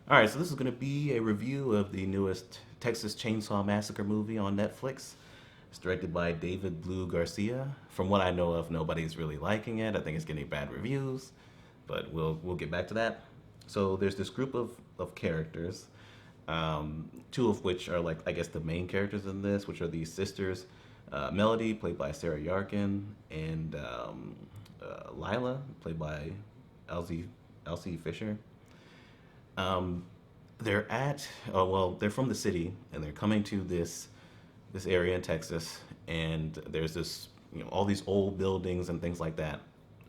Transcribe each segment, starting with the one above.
All right, so this is going to be a review of the newest Texas Chainsaw Massacre movie on Netflix. It's directed by David Blue Garcia. From what I know of, nobody's really liking it. I think it's getting bad reviews, but we'll get back to that. So there's this group of characters, two of which are like I guess the main characters in this, which are these sisters, Melody played by Sarah Yarkin, and Lila played by Elsie Elsie Fisher. Um, they're at well, they're from the city and they're coming to this area in Texas, and there's this all these old buildings and things like that.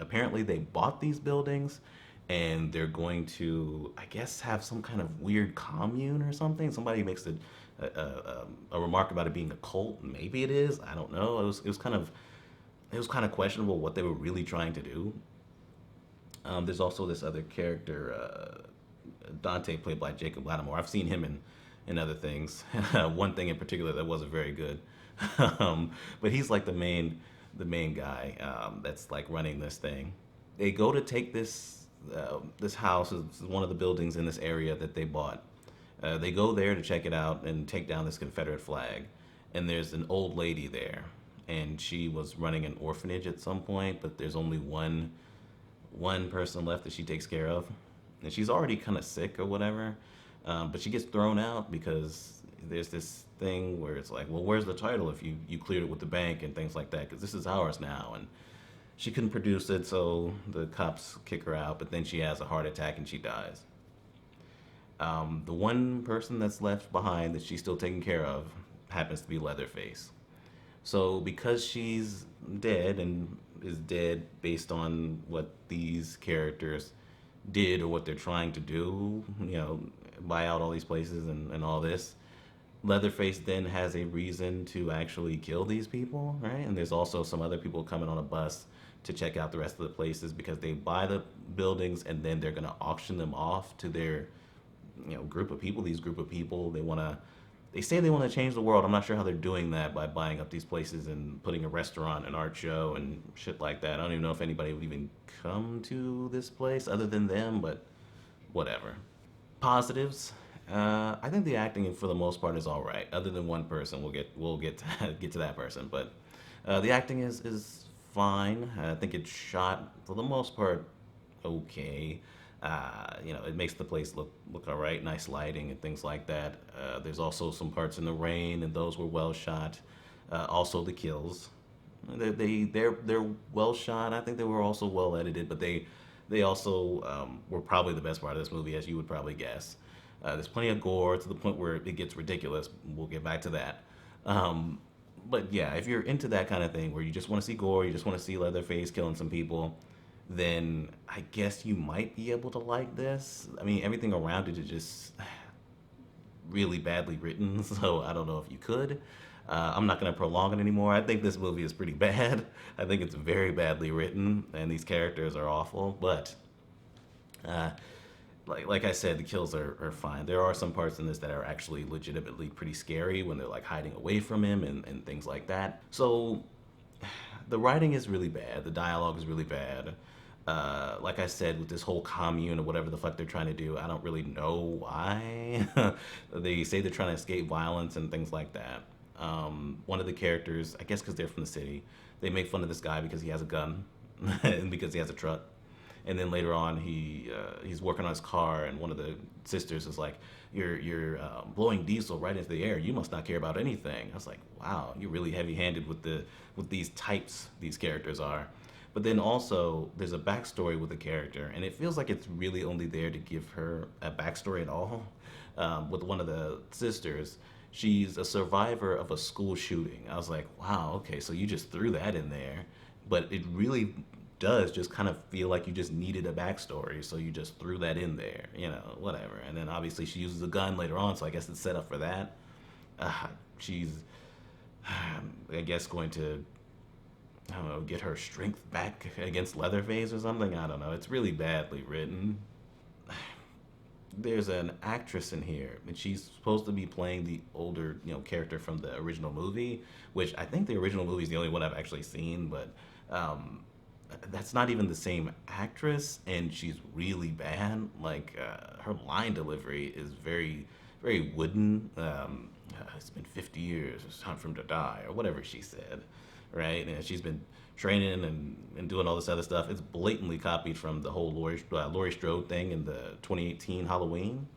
Apparently, they bought these buildings, and they're going to I guess have some kind of weird commune or something. Somebody makes a remark about it being a cult. Maybe it is. I don't know. It was kind of questionable what they were really trying to do. There's also this other character, Dante, played by Jacob Lattimore. I've seen him in other things. One thing in particular that wasn't very good, but he's like the main guy that's like running this thing. They go to take this house. It's one of the buildings in this area that they bought. They go there to check it out and take down this Confederate flag. And there's an old lady there, and she was running an orphanage at some point, but there's only one person left that she takes care of, and she's already kind of sick or whatever. But she gets thrown out because there's this thing where it's like, well, where's the title if you cleared it with the bank and things like that? Because this is ours now, and she couldn't produce it, so the cops kick her out. But then she has a heart attack and she dies. The one person that's left behind that she's still taking care of happens to be Leatherface. So because she's dead and is dead based on what these characters did or what they're trying to do, buy out all these places and all this, Leatherface then has a reason to actually kill these people, right? And there's also some other people coming on a bus to check out the rest of the places because they buy the buildings and then they're going to auction them off to their group of people. These group of people, they say they want to change the world. I'm not sure how they're doing that by buying up these places and putting a restaurant, an art show, and shit like that. I don't even know if anybody would even come to this place other than them, but whatever. Positives. I think the acting for the most part is all right. Other than one person, we'll get to, get to that person, but the acting is fine. I think it's shot for the most part okay. It makes the place look all right, nice lighting and things like that. There's also some parts in the rain, and those were well shot. Also, the kills, they're well shot. I think they were also well edited, but they also were probably the best part of this movie, as you would probably guess. There's plenty of gore to the point where it gets ridiculous. We'll get back to that. Um, but yeah, if you're into that kind of thing where you just want to see gore, you just want to see Leatherface killing some people, then I guess you might be able to like this. I mean, everything around it is just really badly written, so I don't know if you could. I'm not going to prolong it anymore. I think this movie is pretty bad. I think it's very badly written, and these characters are awful. But uh, like I said, the kills are fine. There are some parts in this that are actually legitimately pretty scary when they're like hiding away from him and things like that. So the writing is really bad. The dialogue is really bad. Like I said, with this whole commune or whatever the fuck they're trying to do, I don't really know why. They say they're trying to escape violence and things like that. One of the characters, I guess because they're from the city, they make fun of this guy because he has a gun and because he has a truck. And then later on, he's working on his car, and one of the sisters is like, "You're blowing diesel right into the air. You must not care about anything." I was like, "Wow, you're really heavy-handed with these types these characters are." But then also, there's a backstory with the character, and it feels like it's really only there to give her a backstory at all. With one of the sisters, she's a survivor of a school shooting. I was like, "Wow, okay, so you just threw that in there," but it really does just kind of feel like you just needed a backstory, so you just threw that in there, whatever. And then obviously she uses a gun later on, so I guess it's set up for that. She's, I guess, going to, I don't know, get her strength back against Leatherface or something. I don't know. It's really badly written. There's an actress in here, and she's supposed to be playing the older, character from the original movie, which I think the original movie is the only one I've actually seen, but that's not even the same actress, and she's really bad. Like her line delivery is very wooden. It's been 50 years. It's time for him to die, or whatever she said, right? And she's been training and doing all this other stuff. It's blatantly copied from the whole Laurie Strode thing in the 2018 Halloween,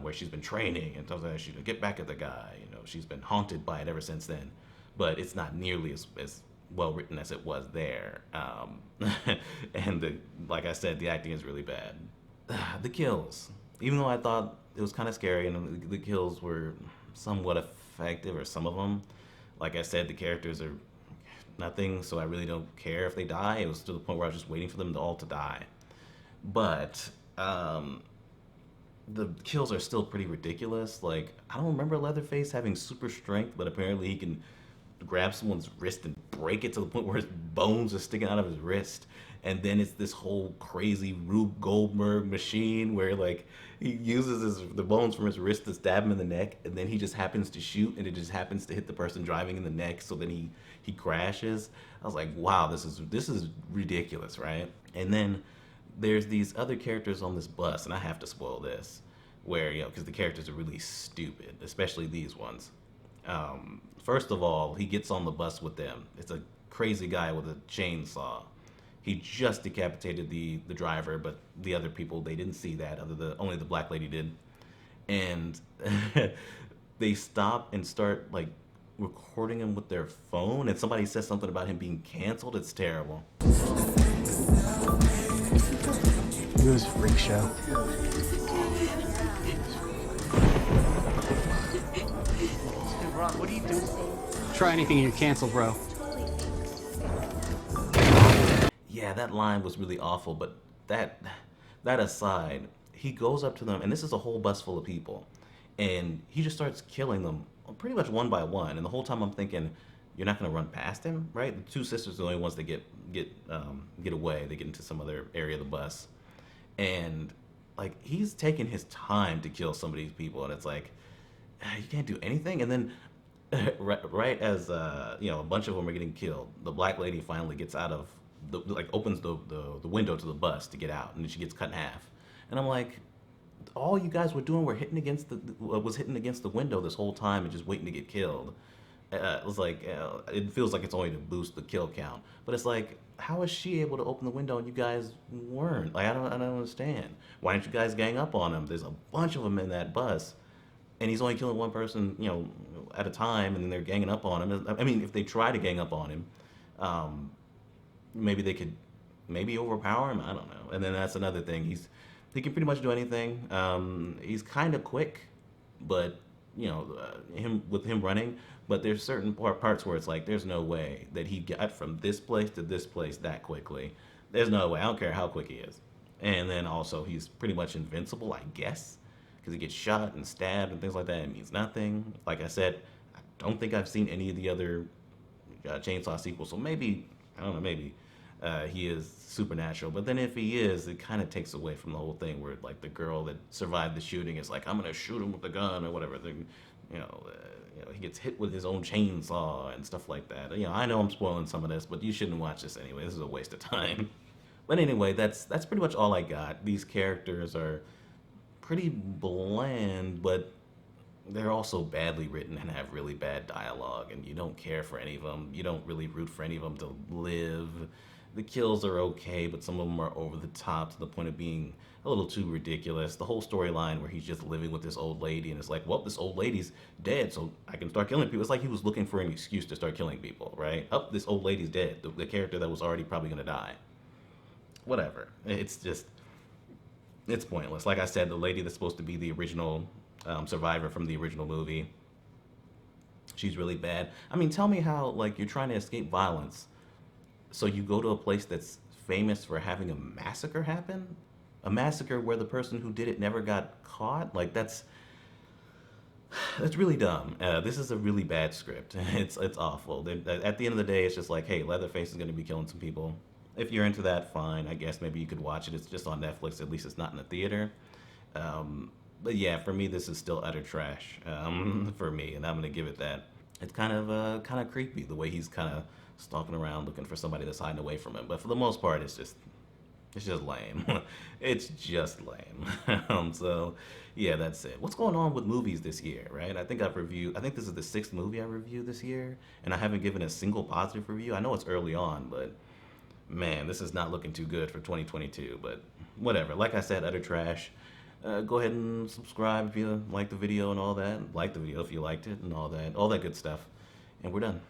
where she's been training and tells her she to get back at the guy. You know, she's been haunted by it ever since then. But it's not nearly as well written as it was there. And like I said, the acting is really bad. The kills, even though I thought it was kind of scary and the kills were somewhat effective, or some of them, like I said, the characters are nothing, so I really don't care if they die. It was to the point where I was just waiting for them all to die. But the kills are still pretty ridiculous. Like, I don't remember Leatherface having super strength, but apparently he can grab someone's wrist and break it to the point where his bones are sticking out of his wrist. And then it's this whole crazy Rube Goldberg machine where like he uses the bones from his wrist to stab him in the neck, and then he just happens to shoot, and it just happens to hit the person driving in the neck. So then he crashes. I was like, wow, this is ridiculous, right? And then there's these other characters on this bus, and I have to spoil this, where because the characters are really stupid, especially these ones. First of all, he gets on the bus with them. It's a crazy guy with a chainsaw. He just decapitated the driver, but the other people, they didn't see that. Only the black lady did. And they stop and start like recording him with their phone, and somebody says something about him being canceled. It's terrible. It was a freak show. Ron, what are you doing? Try anything and you're canceled, bro. Yeah, that line was really awful, but that aside, he goes up to them, and this is a whole bus full of people, and he just starts killing them pretty much one by one. And the whole time I'm thinking, you're not gonna run past him, right? The two sisters are the only ones that get away. They get into some other area of the bus, and like he's taking his time to kill some of these people, and it's like you can't do anything. And then right as a bunch of them are getting killed, the black lady finally gets out of opens the window to the bus to get out, and then she gets cut in half. And I'm like, all you guys were doing was hitting against the window this whole time and just waiting to get killed. It was like it feels like it's only to boost the kill count, but it's like, how is she able to open the window and you guys weren't? Like, I don't understand. Why didn't you guys gang up on him? There's a bunch of them in that bus, and he's only killing one person, at a time, and then they're ganging up on him. I mean, if they try to gang up on him, maybe they could overpower him. I don't know. And then that's another thing. He can pretty much do anything. He's kind of quick, but him running. But there's certain parts where it's like there's no way that he got from this place to this place that quickly. There's no way. I don't care how quick he is. And then also he's pretty much invincible, I guess, because he gets shot and stabbed and things like that. It means nothing. Like I said, I don't think I've seen any of the other Chainsaw sequels. So maybe, I don't know, maybe he is supernatural. But then if he is, it kind of takes away from the whole thing where like the girl that survived the shooting is like, I'm going to shoot him with a gun or whatever. He gets hit with his own chainsaw and stuff like that. I know I'm spoiling some of this, but you shouldn't watch this anyway. This is a waste of time. But anyway, that's pretty much all I got. These characters are pretty bland, but they're also badly written and have really bad dialogue, and you don't care for any of them. You don't really root for any of them to live. The kills are okay, but some of them are over the top to the point of being a little too ridiculous. The whole storyline where he's just living with this old lady, and it's like, well, this old lady's dead, so I can start killing people. It's like he was looking for an excuse to start killing people, right? Oh, this old lady's dead. The character that was already probably going to die. Whatever. It's pointless. Like I said, the lady that's supposed to be the original survivor from the original movie, she's really bad. I mean, tell me how, like, you're trying to escape violence, so you go to a place that's famous for having a massacre happen? A massacre where the person who did it never got caught? Like, that's really dumb. This is a really bad script. It's awful. At the end of the day, it's just like, hey, Leatherface is going to be killing some people. If you're into that, fine. I guess maybe you could watch it. It's just on Netflix. At least it's not in the theater. But yeah, for me, this is still utter trash for me, and I'm going to give it that. it's kind of creepy the way he's kind of stalking around looking for somebody that's hiding away from him. But for the most part, it's just lame. It's just lame. So, yeah, that's it. What's going on with movies this year, right? I think this is the sixth movie I reviewed this year, and I haven't given a single positive review. I know it's early on, but man, this is not looking too good for 2022. But whatever. Like I said, utter trash. Go ahead and subscribe if you like the video and all that. Like the video if you liked it and all that good stuff. And we're done.